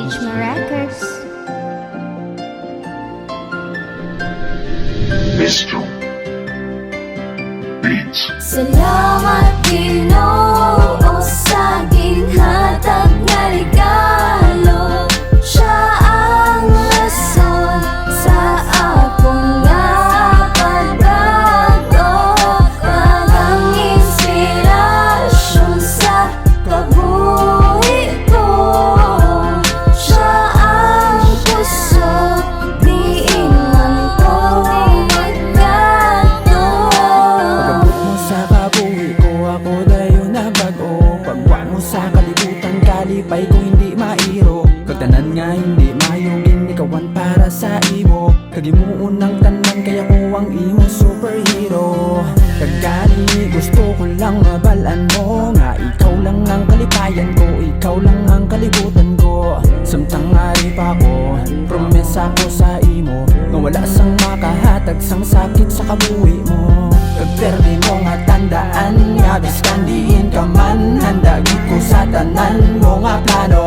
HMA Records. Mistro Beats. Salamat Ginoo sa ginhatag nga regalo. Siya ang rason sa akong nga pagbago, ang inspirasyon sa kabuhi ko. Siya ang puso, diin man ko magkato. Pagabot mo sa kabuhi ko, ako dayo nabago. Pagwa mo sa kalibutan, kalipay ko hindi mairo. Kagtanan nga hindi mayungin, ikawan para sa imo. Kagimuon ng tanan, kaya ko ang imo superhero. Kagani gusto ko lang mabalaan mo, nga ikaw lang ang kalipayan ko, ikaw lang ang kalibutan ko. Samtang ari pa ko, promesa ko sa imo, nga wala sang makahatag sang sakit sa kabuhi mo. Kagperdi mo nga tandaan, nga biskan diin ka man, handa gid ko sa tanan mo nga plano.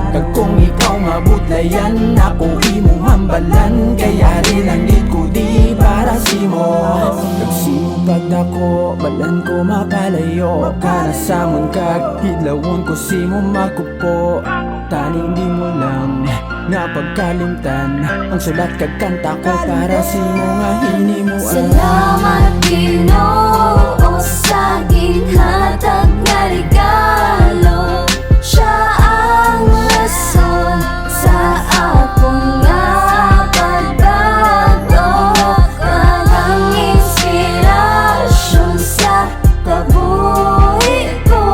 Kag kung ikaw mabudlayan, ako imo hambalan, kaya rin lang gid ko di para simo. Kag simo pagdako, balan ko mapalayo, kana samon kag hidlawon ko simo makupo. Tani di mo lang nga pagkalimtan, ang sulat kag kanta ko para simo nga hinimuan. Salamat Ginoo sa ginhatag nga regalo. Siya ang rason sa akong nga pagbago, ang inspirasyon sa kabuhi ko.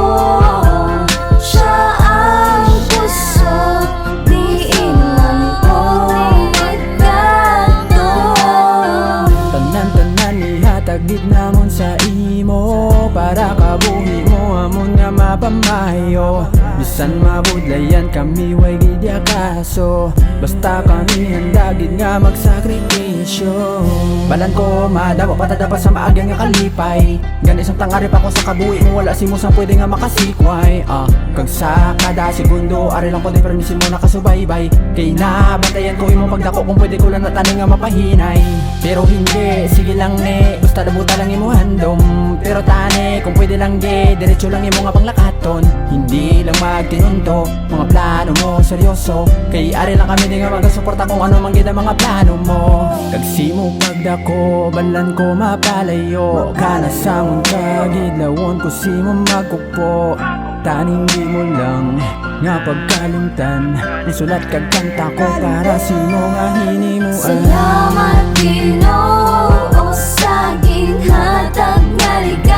Siya ang puso, diin man ko magkato. Tanan-tanan ihatag gid namon sa imo, para kabuhi mo amon nga mapamayo. Bisan mabudlayan kami way gid ya kaso, basta kami handa gid nga magsakripisyo. Balan ko madamo patadapa sa maagyang nga kalipay, gani isang tangari pa ko sa kabuhi mo, wala simo sa pwede nga makasikway. Kag sa kada segundo ari lang ko di permisin mo nakasubaybay, kay nabantayan ko imo pagdako kung pwede ko lang natani nga mapahinay. Pero hindi, sige lang ne, basta dabuta lang imo handom. Pero tani, kung pwede lang ge, diretso lang imo nga panglakaton. Hindi lang magtinunto, mga plano mo seryoso, kay ari lang kami di nga magasuporta kung ano man gid ang mga plano mo. Kag simo pagdako, balan ko mapalayo, kana samon kag idlawon ko simo magkupo. Taning di mo lang nga pagkalimtan, isulat kag kanta ko para simo nga hinimuan. Salamat Ginoo sa ginhatag nga regalo.